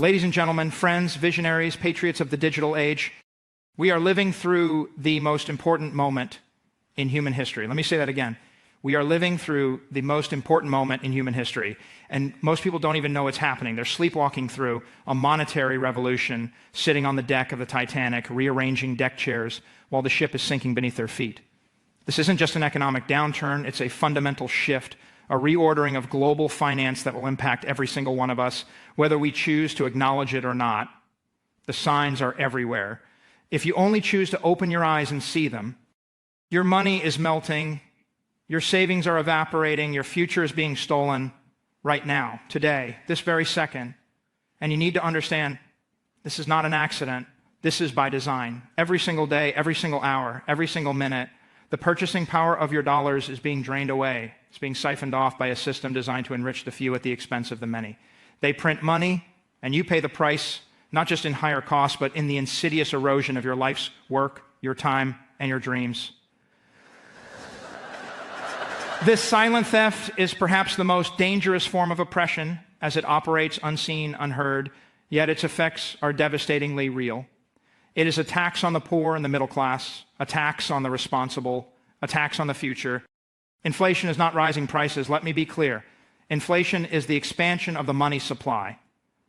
Ladies and gentlemen, friends, visionaries, patriots of the digital age, we are living through the most important moment in human history. Let me say that again. We are living through the most important moment in human history, and most people don't even know it's happening. They're sleepwalking through a monetary revolution, sitting on the deck of the Titanic, rearranging deck chairs while the ship is sinking beneath their feet. This isn't just an economic downturn, it's a fundamental shift, a reordering of global finance that will impact every single one of us, whether we choose to acknowledge it or not. The signs are everywhere. If you only choose to open your eyes and see them, your money is melting, your savings are evaporating, your future is being stolen right now, today, this very second. And you need to understand, this is not an accident. This is by design. Every single day, every single hour, every single minute, the purchasing power of your dollars is being drained away. It's being siphoned off by a system designed to enrich the few at the expense of the many. They print money, and you pay the price, not just in higher costs, but in the insidious erosion of your life's work, your time, and your dreams. This silent theft is perhaps the most dangerous form of oppression, as it operates unseen, unheard, yet its effects are devastatingly real. It is a tax on the poor and the middle class, a tax on the responsible, a tax on the future. Inflation is not rising prices. Let me be clear. Inflation is the expansion of the money supply.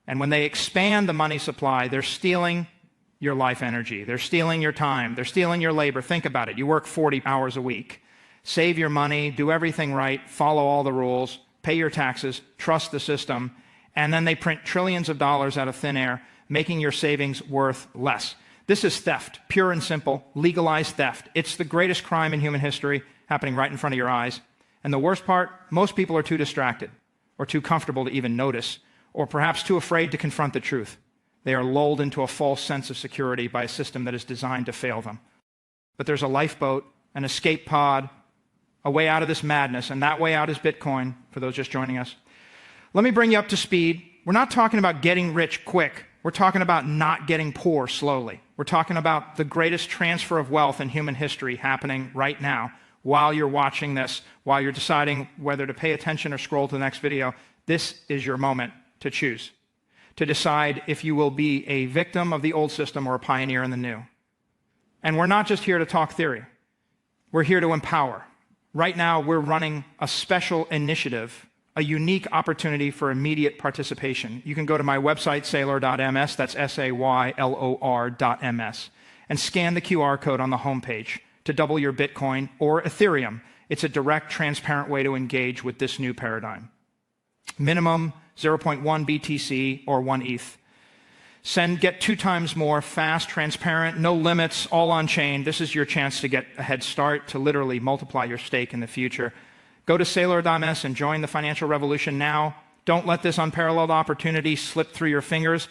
And when they expand the money supply, they're stealing your life energy. They're stealing your time. They're stealing your labor. Think about it. You work 40 hours a week. Save your money, do everything right, follow all the rules, pay your taxes, trust the system, and then they print trillions of dollars out of thin air, making your savings worth less. This is theft, pure and simple, legalized theft. It's the greatest crime in human history, happening right in front of your eyes. And the worst part, most people are too distracted, or too comfortable to even notice, or perhaps too afraid to confront the truth. They are lulled into a false sense of security by a system that is designed to fail them. But there's a lifeboat, an escape pod, a way out of this madness, and that way out is Bitcoin, for those just joining us. Let me bring you up to speed. We're not talking about getting rich quick. We're talking about not getting poor slowly. We're talking about the greatest transfer of wealth in human history happening right now. While you're watching this, while you're deciding whether to pay attention or scroll to the next video, this is your moment to choose, to decide if you will be a victim of the old system or a pioneer in the new. And we're not just here to talk theory. We're here to empower. Right now, we're running a special initiative, a unique opportunity for immediate participation. You can go to my website, saylor.ms, that's SAYLOR.ms, and scan the QR code on the homepage to double your Bitcoin or Ethereum. It's a direct, transparent way to engage with this new paradigm. Minimum 0.1 BTC or 1 ETH. Get 2 times more, fast, transparent, no limits, all on chain. This is your chance to get a head start, to literally multiply your stake in the future. Go to Saylor.ms and join the financial revolution now. Don't let this unparalleled opportunity slip through your fingers.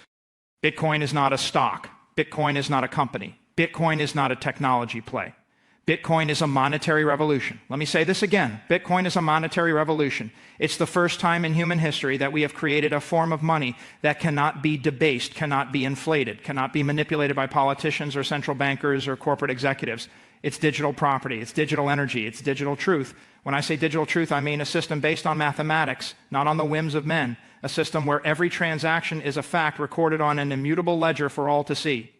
Bitcoin is not a stock. Bitcoin is not a company. Bitcoin is not a technology play. Bitcoin is a monetary revolution. Let me say this again. Bitcoin is a monetary revolution. It's the first time in human history that we have created a form of money that cannot be debased, cannot be inflated, cannot be manipulated by politicians or central bankers or corporate executives. It's digital property, it's digital energy, it's digital truth. When I say digital truth, I mean a system based on mathematics, not on the whims of men. A system where every transaction is a fact recorded on an immutable ledger for all to see.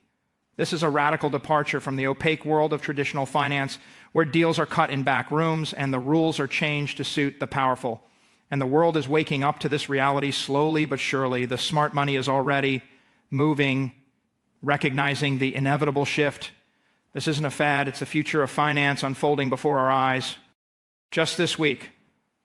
This is a radical departure from the opaque world of traditional finance, where deals are cut in back rooms and the rules are changed to suit the powerful. And the world is waking up to this reality slowly but surely. The smart money is already moving, recognizing the inevitable shift. This isn't a fad, it's the future of finance unfolding before our eyes. Just this week,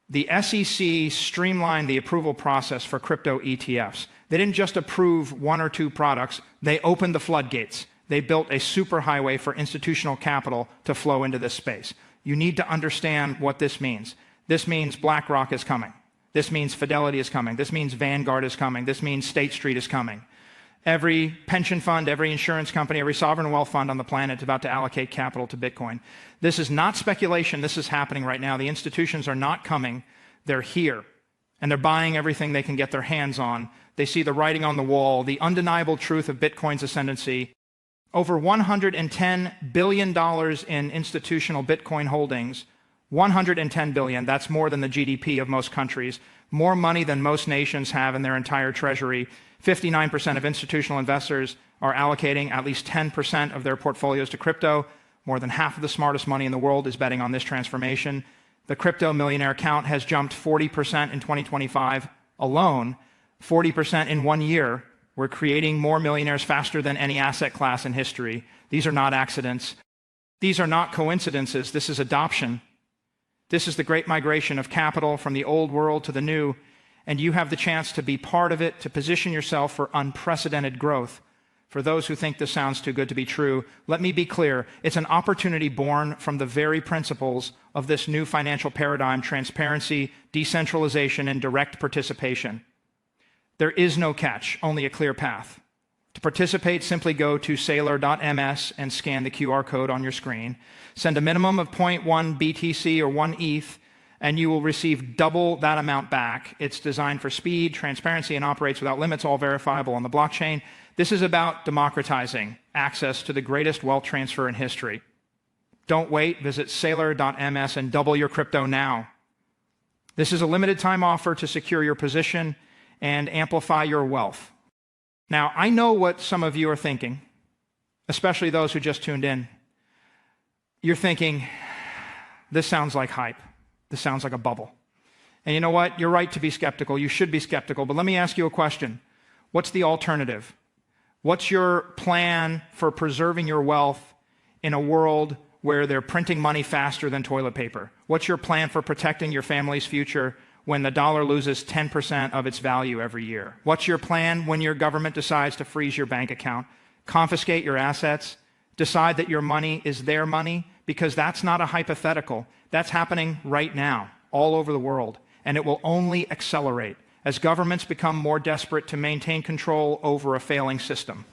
the SEC streamlined the approval process for crypto ETFs. They didn't just approve 1 or 2 products, they opened the floodgates. They built a superhighway for institutional capital to flow into this space. You need to understand what this means. This means BlackRock is coming. This means Fidelity is coming. This means Vanguard is coming. This means State Street is coming. Every pension fund, every insurance company, every sovereign wealth fund on the planet is about to allocate capital to Bitcoin. This is not speculation. This is happening right now. The institutions are not coming. They're here. And they're buying everything they can get their hands on. They see the writing on the wall, the undeniable truth of Bitcoin's ascendancy. Over $110 billion in institutional Bitcoin holdings 110 billion, that's more than the GDP of most countries, more money than most nations have in their entire treasury. 59% of institutional investors are allocating at least 10% of their portfolios to crypto. More than half of the smartest money in the world is betting on this transformation. The crypto millionaire count has jumped 40% in 2025 alone, 40% in 1 year. We're creating more millionaires faster than any asset class in history. These are not accidents. These are not coincidences. This is adoption. This is the great migration of capital from the old world to the new, and you have the chance to be part of it, to position yourself for unprecedented growth. For those who think this sounds too good to be true, let me be clear. It's an opportunity born from the very principles of this new financial paradigm: transparency, decentralization, and direct participation. There is no catch, only a clear path. To participate, simply go to saylor.ms and scan the QR code on your screen. Send a minimum of 0.1 BTC or 1 ETH, and you will receive double that amount back. It's designed for speed, transparency, and operates without limits, all verifiable on the blockchain. This is about democratizing access to the greatest wealth transfer in history. Don't wait. Visit saylor.ms and double your crypto now. This is a limited time offer to secure your position and amplify your wealth. Now, I know what some of you are thinking, especially those who just tuned in. You're thinking, this sounds like hype. This sounds like a bubble. And you know what? You're right to be skeptical. You should be skeptical. But let me ask you a question. What's the alternative? What's your plan for preserving your wealth in a world where they're printing money faster than toilet paper? What's your plan for protecting your family's future when the dollar loses 10% of its value every year? What's your plan when your government decides to freeze your bank account, confiscate your assets, decide that your money is their money? Because that's not a hypothetical. That's happening right now, all over the world, and it will only accelerate as governments become more desperate to maintain control over a failing system.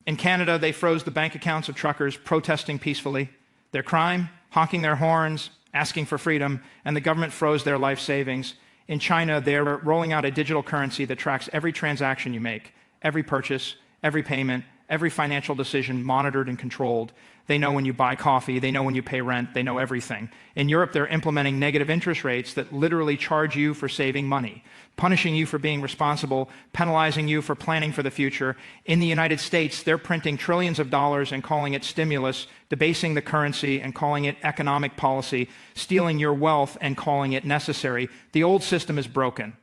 In Canada, they froze the bank accounts of truckers protesting peacefully. Their crime, honking their horns, asking for freedom, and the government froze their life savings. In China, they're rolling out a digital currency that tracks every transaction you make, every purchase, every payment, every financial decision monitored and controlled. They know when you buy coffee, they know when you pay rent, they know everything. In Europe, they're implementing negative interest rates that literally charge you for saving money, punishing you for being responsible, penalizing you for planning for the future. In the United States, they're printing trillions of dollars and calling it stimulus, debasing the currency and calling it economic policy, stealing your wealth and calling it necessary. The old system is broken.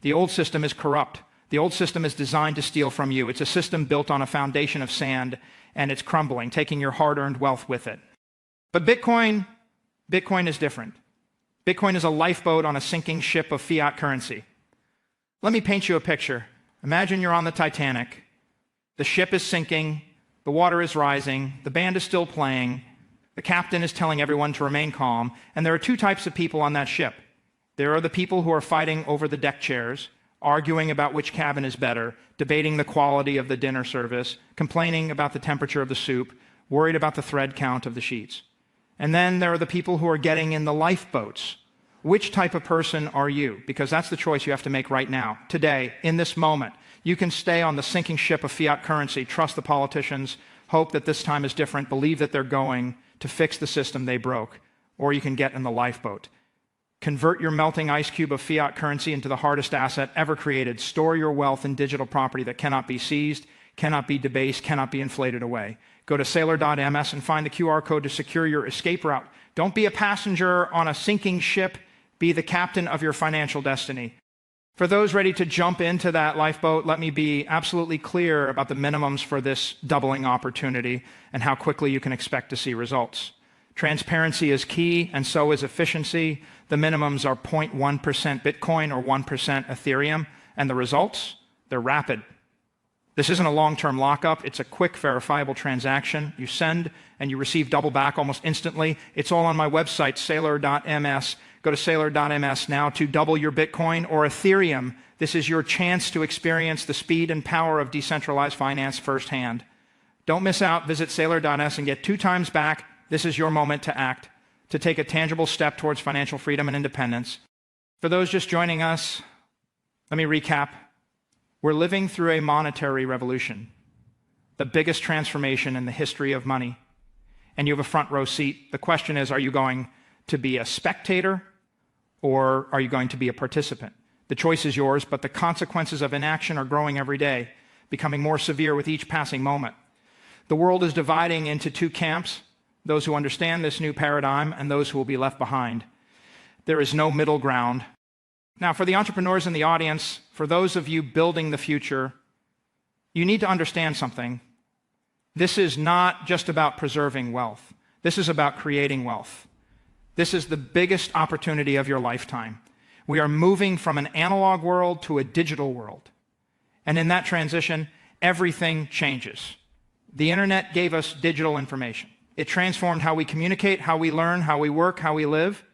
The old system is corrupt. The old system is designed to steal from you. It's a system built on a foundation of sand, and it's crumbling, taking your hard-earned wealth with it. But Bitcoin is different. Bitcoin is a lifeboat on a sinking ship of fiat currency. Let me paint you a picture. Imagine you're on the Titanic. The ship is sinking, the water is rising, the band is still playing, the captain is telling everyone to remain calm, and there are two types of people on that ship. There are the people who are fighting over the deck chairs, arguing about which cabin is better, debating the quality of the dinner service, complaining about the temperature of the soup, worried about the thread count of the sheets. And then there are the people who are getting in the lifeboats. Which type of person are you? Because that's the choice you have to make right now, today, in this moment. You can stay on the sinking ship of fiat currency, trust the politicians, hope that this time is different, believe that they're going to fix the system they broke, or you can get in the lifeboat. Convert your melting ice cube of fiat currency into the hardest asset ever created. Store your wealth in digital property that cannot be seized, cannot be debased, cannot be inflated away. Go to saylor.ms and find the QR code to secure your escape route. Don't be a passenger on a sinking ship. Be the captain of your financial destiny. For those ready to jump into that lifeboat, let me be absolutely clear about the minimums for this doubling opportunity and how quickly you can expect to see results. Transparency is key, and so is efficiency. The minimums are 0.1% Bitcoin or 1% Ethereum, and the results, they're rapid. This isn't a long-term lockup. It's a quick, verifiable transaction. You send, and you receive double back almost instantly. It's all on my website, saylor.ms. Go to saylor.ms now to double your Bitcoin or Ethereum. This is your chance to experience the speed and power of decentralized finance firsthand. Don't miss out. Visit saylor.ms and get 2 times back. This is your moment to act, to take a tangible step towards financial freedom and independence. For those just joining us, let me recap. We're living through a monetary revolution, the biggest transformation in the history of money, and you have a front row seat. The question is, are you going to be a spectator, or are you going to be a participant? The choice is yours, but the consequences of inaction are growing every day, becoming more severe with each passing moment. The world is dividing into two camps, those who understand this new paradigm and those who will be left behind. There is no middle ground. Now, for the entrepreneurs in the audience, for those of you building the future, you need to understand something. This is not just about preserving wealth. This is about creating wealth. This is the biggest opportunity of your lifetime. We are moving from an analog world to a digital world. And in that transition, everything changes. The internet gave us digital information. It transformed how we communicate, how we learn, how we work, how we live.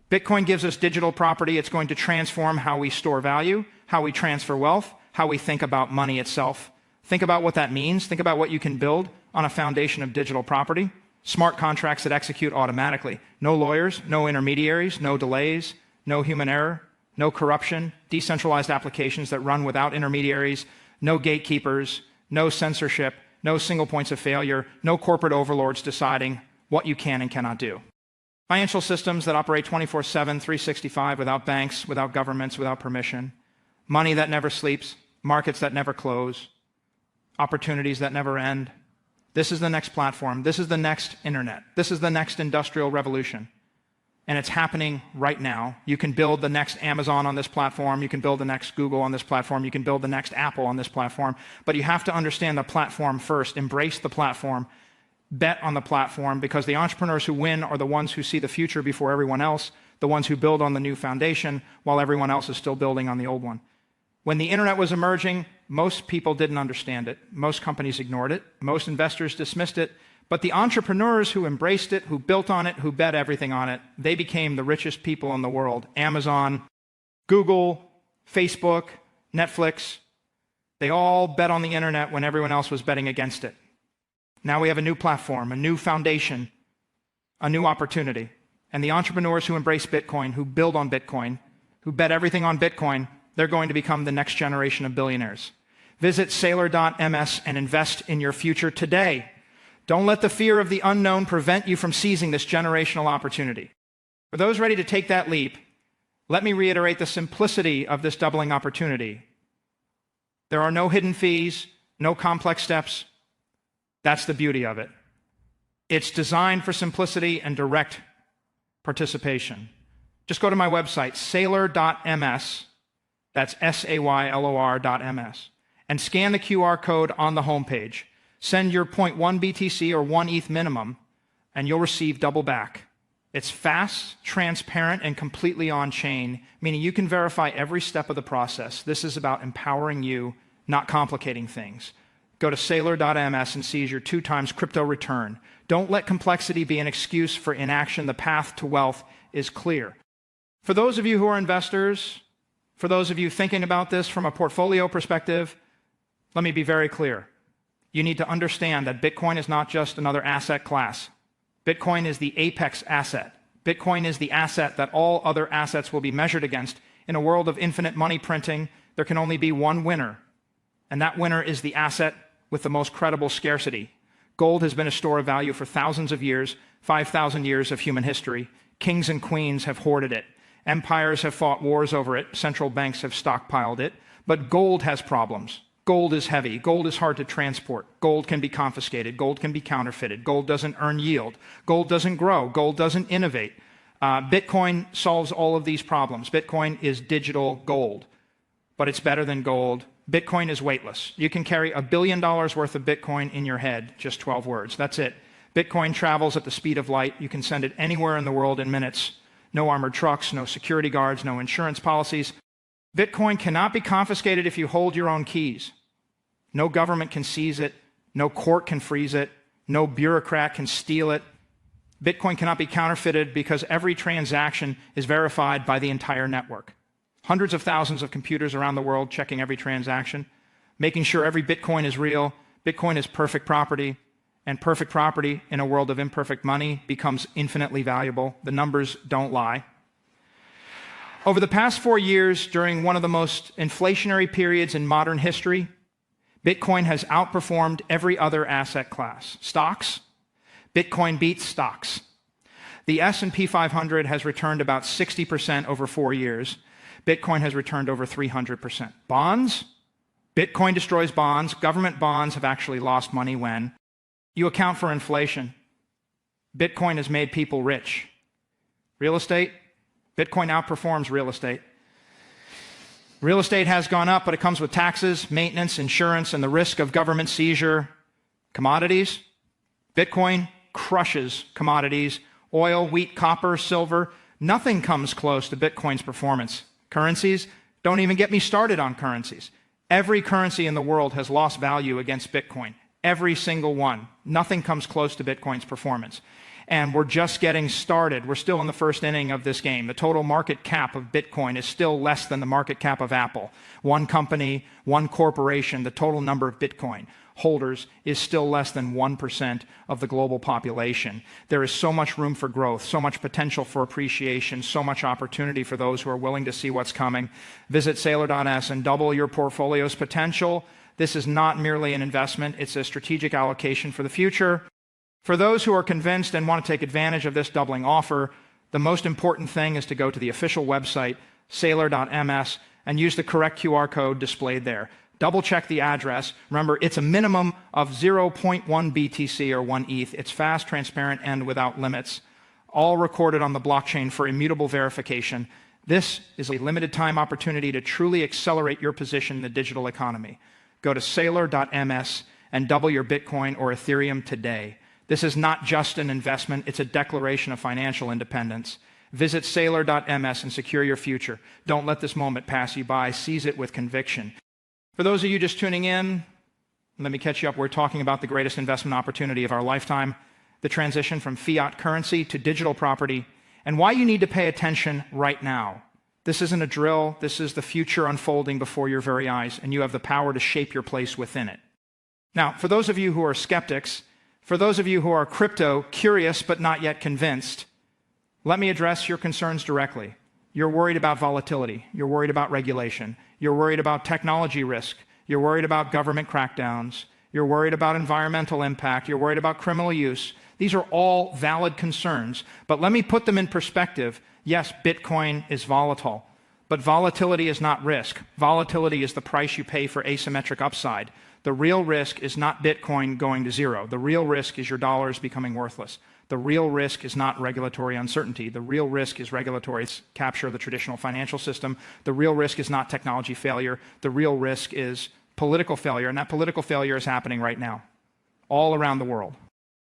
Bitcoin gives us digital property. It's going to transform how we store value, how we transfer wealth, how we think about money itself. Think about what that means. Think about what you can build on a foundation of digital property. Smart contracts that execute automatically. No lawyers, no intermediaries, no delays, no human error, no corruption, decentralized applications that run without intermediaries, no gatekeepers, no censorship, no single points of failure, no corporate overlords deciding what you can and cannot do. Financial systems that operate 24/7, 365 without banks, without governments, without permission. Money that never sleeps, markets that never close, opportunities that never end. This is the next platform. This is the next internet. This is the next industrial revolution. And it's happening right now. You can build the next Amazon on this platform. You can build the next Google on this platform. You can build the next Apple on this platform. But you have to understand the platform first. Embrace the platform. Bet on the platform, because the entrepreneurs who win are the ones who see the future before everyone else, the ones who build on the new foundation while everyone else is still building on the old one. When the internet was emerging, most people didn't understand it. Most companies ignored it. Most investors dismissed it. But the entrepreneurs who embraced it, who built on it, who bet everything on it, they became the richest people in the world. Amazon, Google, Facebook, Netflix, they all bet on the internet when everyone else was betting against it. Now we have a new platform, a new foundation, a new opportunity. And the entrepreneurs who embrace Bitcoin, who build on Bitcoin, who bet everything on Bitcoin, they're going to become the next generation of billionaires. Visit Saylor.ms and invest in your future today. Don't let the fear of the unknown prevent you from seizing this generational opportunity. For those ready to take that leap, let me reiterate the simplicity of this doubling opportunity. There are no hidden fees, no complex steps. That's the beauty of it. It's designed for simplicity and direct participation. Just go to my website, Saylor.ms, that's Saylor.ms, and scan the QR code on the homepage. Send your 0.1 BTC or 1 ETH minimum, and you'll receive double back. It's fast, transparent, and completely on-chain, meaning you can verify every step of the process. This is about empowering you, not complicating things. Go to Saylor.ms and seize your 2x crypto return. Don't let complexity be an excuse for inaction. The path to wealth is clear. For those of you who are investors, for those of you thinking about this from a portfolio perspective, let me be very clear. You need to understand that Bitcoin is not just another asset class. Bitcoin is the apex asset. Bitcoin is the asset that all other assets will be measured against. In a world of infinite money printing, there can only be one winner, and that winner is the asset with the most credible scarcity. Gold has been a store of value for thousands of years, 5,000 years of human history. Kings and queens have hoarded it. Empires have fought wars over it. Central banks have stockpiled it. But gold has problems. Gold is heavy. Gold is hard to transport. Gold can be confiscated. Gold can be counterfeited. Gold doesn't earn yield. Gold doesn't grow. Gold doesn't innovate. Bitcoin solves all of these problems. Bitcoin is digital gold, but it's better than gold. Bitcoin is weightless. You can carry $1 billion worth of Bitcoin in your head, just 12 words. That's it. Bitcoin travels at the speed of light. You can send it anywhere in the world in minutes. No armored trucks, no security guards, no insurance policies. Bitcoin cannot be confiscated if you hold your own keys. No government can seize it. No court can freeze it. No bureaucrat can steal it. Bitcoin cannot be counterfeited because every transaction is verified by the entire network. Hundreds of thousands of computers around the world checking every transaction, making sure every Bitcoin is real. Bitcoin is perfect property, and perfect property in a world of imperfect money becomes infinitely valuable. The numbers don't lie. Over the past 4 years, during one of the most inflationary periods in modern history, Bitcoin has outperformed every other asset class. Stocks? Bitcoin beats stocks. The S&P 500 has returned about 60% over 4 years. Bitcoin has returned over 300%. Bonds? Bitcoin destroys bonds. Government bonds have actually lost money when you account for inflation. Bitcoin has made people rich. Real estate? Bitcoin outperforms real estate. Real estate has gone up, but it comes with taxes, maintenance, insurance, and the risk of government seizure. Commodities? Bitcoin crushes commodities. Oil, wheat, copper, silver. Nothing comes close to Bitcoin's performance. Currencies? Don't even get me started on currencies. Every currency in the world has lost value against Bitcoin. Every single one. Nothing comes close to Bitcoin's performance. And we're just getting started. We're still in the first inning of this game. The total market cap of Bitcoin is still less than the market cap of Apple. One company, one corporation, the total number of Bitcoin holders is still less than 1% of the global population. There is so much room for growth, so much potential for appreciation, so much opportunity for those who are willing to see what's coming. Visit Saylor.s and double your portfolio's potential. This is not merely an investment, it's a strategic allocation for the future. For those who are convinced and want to take advantage of this doubling offer, the most important thing is to go to the official website, Saylor.ms, and use the correct QR code displayed there. Double check the address. Remember, it's a minimum of 0.1 BTC or 1 ETH. It's fast, transparent, and without limits, all recorded on the blockchain for immutable verification. This is a limited time opportunity to truly accelerate your position in the digital economy. Go to Saylor.ms and double your Bitcoin or Ethereum today. This is not just an investment, it's a declaration of financial independence. Visit Saylor.ms and secure your future. Don't let this moment pass you by. Seize it with conviction. For those of you just tuning in, let me catch you up. We're talking about the greatest investment opportunity of our lifetime, the transition from fiat currency to digital property, and why you need to pay attention right now. This isn't a drill. This is the future unfolding before your very eyes, and you have the power to shape your place within it. Now, for those of you who are skeptics, for those of you who are crypto curious but not yet convinced, let me address your concerns directly. You're worried about volatility. You're worried about regulation. You're worried about technology risk. You're worried about government crackdowns. You're worried about environmental impact. You're worried about criminal use. These are all valid concerns, but let me put them in perspective. Yes, Bitcoin is volatile, but volatility is not risk. Volatility is the price you pay for asymmetric upside. The real risk is not Bitcoin going to zero. The real risk is your dollars becoming worthless. The real risk is not regulatory uncertainty. The real risk is regulatory capture of the traditional financial system. The real risk is not technology failure. The real risk is political failure, and that political failure is happening right now, all around the world.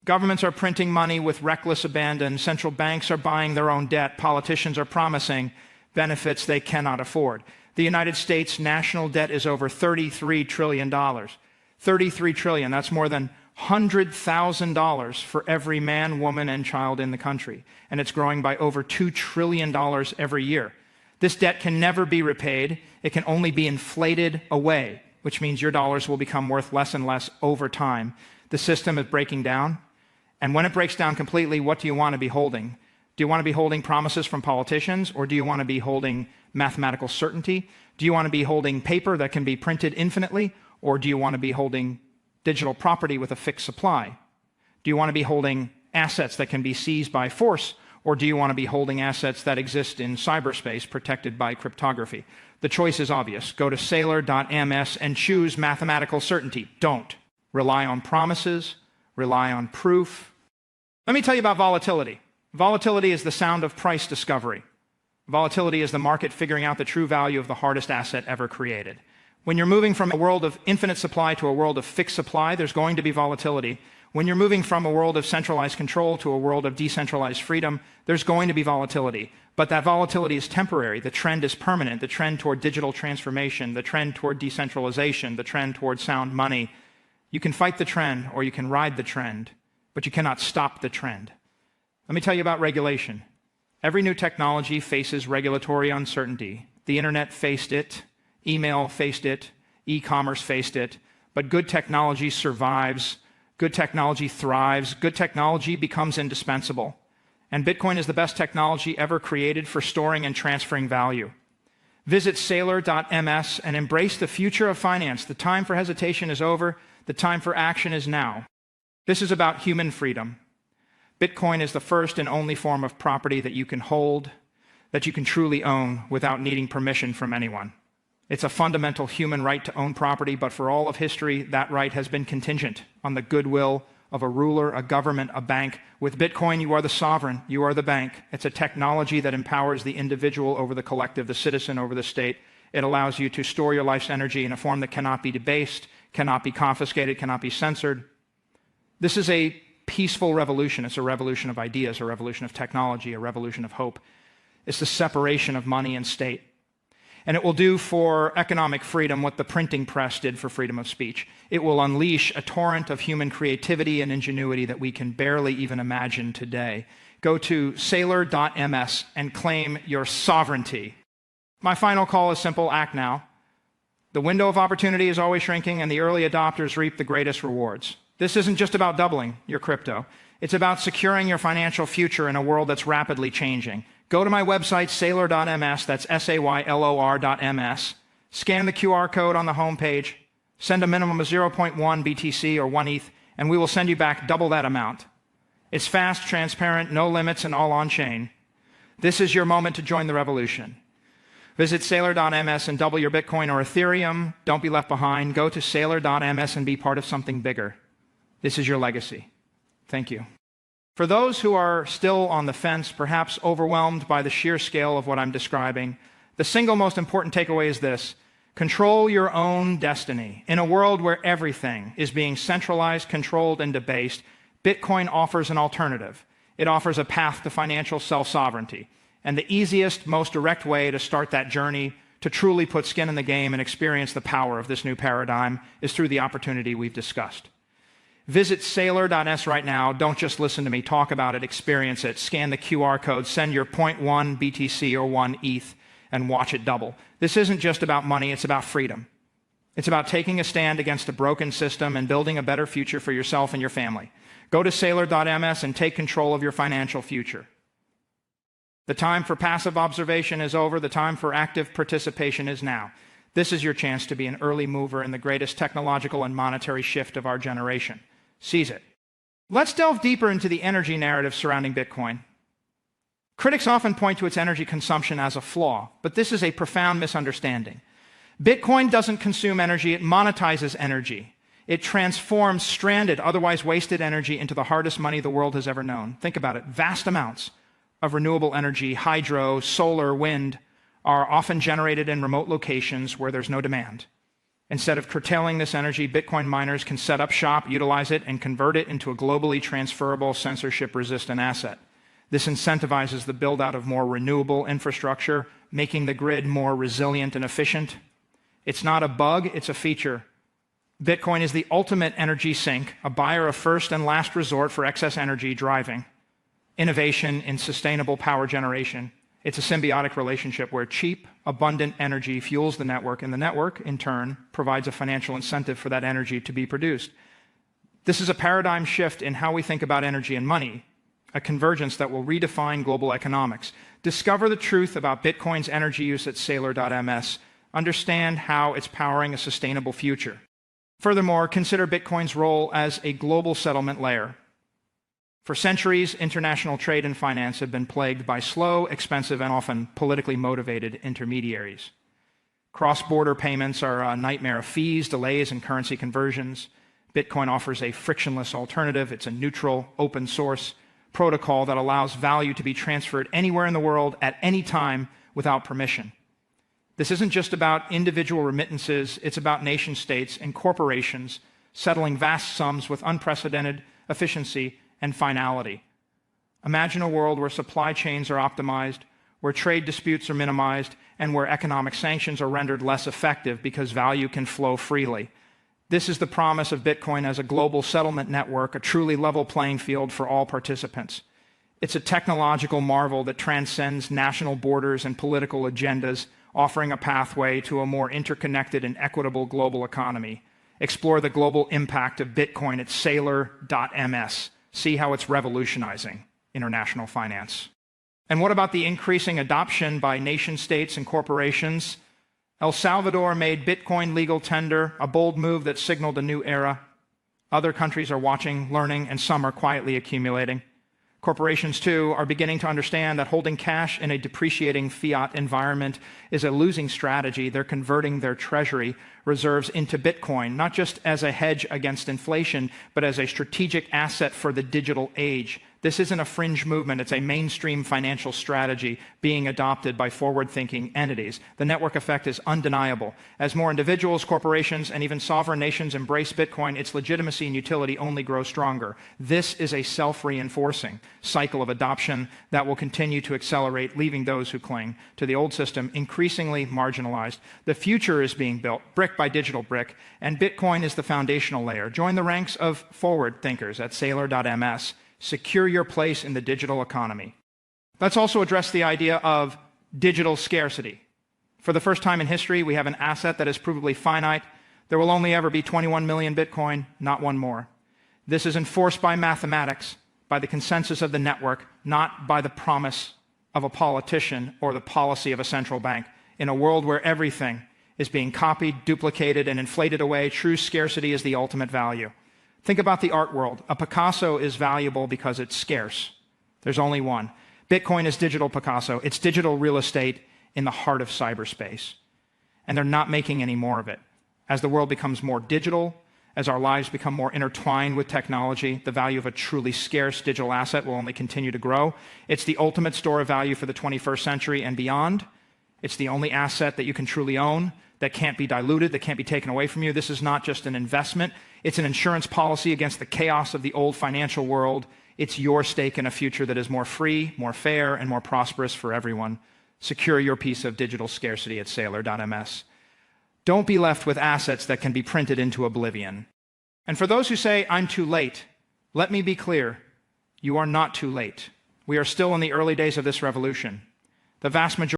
Governments are printing money with reckless abandon. Central banks are buying their own debt. Politicians are promising benefits they cannot afford. The United States national debt is over $33 trillion. $33 trillion, that's more than $100,000 for every man, woman, and child in the country. And it's growing by over $2 trillion every year. This debt can never be repaid. It can only be inflated away, which means your dollars will become worth less and less over time. The system is breaking down. And when it breaks down completely, what do you want to be holding? Do you want to be holding promises from politicians, or do you want to be holding mathematical certainty? Do you want to be holding paper that can be printed infinitely, or do you want to be holding digital property with a fixed supply? Do you want to be holding assets that can be seized by force, or do you want to be holding assets that exist in cyberspace protected by cryptography? The choice is obvious. Go to Saylor.ms and choose mathematical certainty. Don't. Rely on promises. Rely on proof. Let me tell you about volatility. Volatility is the sound of price discovery. Volatility is the market figuring out the true value of the hardest asset ever created. When you're moving from a world of infinite supply to a world of fixed supply, there's going to be volatility. When you're moving from a world of centralized control to a world of decentralized freedom, there's going to be volatility. But that volatility is temporary. The trend is permanent. The trend toward digital transformation, the trend toward decentralization, the trend toward sound money. You can fight the trend or you can ride the trend, but you cannot stop the trend. Let me tell you about regulation. Every new technology faces regulatory uncertainty. The internet faced it. Email faced it. E-commerce faced it. But good technology survives. Good technology thrives. Good technology becomes indispensable. And Bitcoin is the best technology ever created for storing and transferring value. Visit Saylor.ms and embrace the future of finance. The time for hesitation is over. The time for action is now. This is about human freedom. Bitcoin is the first and only form of property that you can hold, that you can truly own without needing permission from anyone. It's a fundamental human right to own property, but for all of history, that right has been contingent on the goodwill of a ruler, a government, a bank. With Bitcoin, you are the sovereign, you are the bank. It's a technology that empowers the individual over the collective, the citizen over the state. It allows you to store your life's energy in a form that cannot be debased, cannot be confiscated, cannot be censored. This is a peaceful revolution. It's a revolution of ideas, a revolution of technology, a revolution of hope. It's the separation of money and state. And it will do for economic freedom what the printing press did for freedom of speech. It will unleash a torrent of human creativity and ingenuity that we can barely even imagine today. Go to Saylor.ms and claim your sovereignty. My final call is simple: act now. The window of opportunity is always shrinking, and the early adopters reap the greatest rewards. This isn't just about doubling your crypto. It's about securing your financial future in a world that's rapidly changing. Go to my website, Saylor.ms, that's Saylor.ms. Scan the QR code on the homepage. Send a minimum of 0.1 BTC or 1 ETH, and we will send you back double that amount. It's fast, transparent, no limits, and all on-chain. This is your moment to join the revolution. Visit Saylor.ms and double your Bitcoin or Ethereum. Don't be left behind. Go to Saylor.ms and be part of something bigger. This is your legacy. Thank you. For those who are still on the fence, perhaps overwhelmed by the sheer scale of what I'm describing, the single most important takeaway is this: control your own destiny. In a world where everything is being centralized, controlled, and debased, Bitcoin offers an alternative. It offers a path to financial self-sovereignty. And the easiest, most direct way to start that journey to truly put skin in the game and experience the power of this new paradigm is through the opportunity we've discussed. Visit Saylor.s right now. Don't just listen to me. Talk about it. Experience it. Scan the QR code. Send your 0.1 BTC or 1 ETH and watch it double. This isn't just about money. It's about freedom. It's about taking a stand against a broken system and building a better future for yourself and your family. Go to Saylor.ms and take control of your financial future. The time for passive observation is over. The time for active participation is now. This is your chance to be an early mover in the greatest technological and monetary shift of our generation. Seize it. Let's delve deeper into the energy narrative surrounding Bitcoin. Critics often point to its energy consumption as a flaw, but this is a profound misunderstanding. Bitcoin doesn't consume energy, it monetizes energy. It transforms stranded, otherwise wasted energy into the hardest money the world has ever known. Think about it. Vast amounts of renewable energy, hydro, solar, wind, are often generated in remote locations where there's no demand. Instead of curtailing this energy, Bitcoin miners can set up shop, utilize it, and convert it into a globally transferable, censorship-resistant asset. This incentivizes the build-out of more renewable infrastructure, making the grid more resilient and efficient. It's not a bug, it's a feature. Bitcoin is the ultimate energy sink, a buyer of first and last resort for excess energy driving innovation in sustainable power generation. It's a symbiotic relationship where cheap, abundant energy fuels the network, and the network, in turn, provides a financial incentive for that energy to be produced. This is a paradigm shift in how we think about energy and money, a convergence that will redefine global economics. Discover the truth about Bitcoin's energy use at Saylor.ms. Understand how it's powering a sustainable future. Furthermore, consider Bitcoin's role as a global settlement layer. For centuries, international trade and finance have been plagued by slow, expensive, and often politically motivated intermediaries. Cross-border payments are a nightmare of fees, delays, and currency conversions. Bitcoin offers a frictionless alternative. It's a neutral, open-source protocol that allows value to be transferred anywhere in the world at any time without permission. This isn't just about individual remittances. It's about nation-states and corporations settling vast sums with unprecedented efficiency and finality. Imagine a world where supply chains are optimized, where trade disputes are minimized, and where economic sanctions are rendered less effective because value can flow freely. This is the promise of Bitcoin as a global settlement network, a truly level playing field for all participants. It's a technological marvel that transcends national borders and political agendas, offering a pathway to a more interconnected and equitable global economy. Explore the global impact of Bitcoin at Saylor.ms. See how it's revolutionizing international finance. And what about the increasing adoption by nation-states and corporations? El Salvador made Bitcoin legal tender, a bold move that signaled a new era. Other countries are watching, learning, and some are quietly accumulating. Corporations, too, are beginning to understand that holding cash in a depreciating fiat environment is a losing strategy. They're converting their treasury reserves into Bitcoin, not just as a hedge against inflation, but as a strategic asset for the digital age. This isn't a fringe movement. It's a mainstream financial strategy being adopted by forward-thinking entities. The network effect is undeniable. As more individuals, corporations, and even sovereign nations embrace Bitcoin, its legitimacy and utility only grow stronger. This is a self-reinforcing cycle of adoption that will continue to accelerate, leaving those who cling to the old system increasingly marginalized. The future is being built brick by digital brick, and Bitcoin is the foundational layer. Join the ranks of forward thinkers at Saylor.ms. Secure your place in the digital economy. Let's also address the idea of digital scarcity. For the first time in history, we have an asset that is provably finite. There will only ever be 21 million Bitcoin, not one more. This is enforced by mathematics, by the consensus of the network, not by the promise of a politician or the policy of a central bank. In a world where everything is being copied, duplicated, and inflated away, true scarcity is the ultimate value. Think about the art world. A Picasso is valuable because it's scarce. There's only one. Bitcoin is digital Picasso. It's digital real estate in the heart of cyberspace. And they're not making any more of it. As the world becomes more digital, as our lives become more intertwined with technology, the value of a truly scarce digital asset will only continue to grow. It's the ultimate store of value for the 21st century and beyond. It's the only asset that you can truly own, that can't be diluted, that can't be taken away from you. This is not just an investment. It's an insurance policy against the chaos of the old financial world. It's your stake in a future that is more free, more fair, and more prosperous for everyone. Secure your piece of digital scarcity at Saylor.ms. Don't be left with assets that can be printed into oblivion. And for those who say, I'm too late, let me be clear. You are not too late. We are still in the early days of this revolution. The vast majority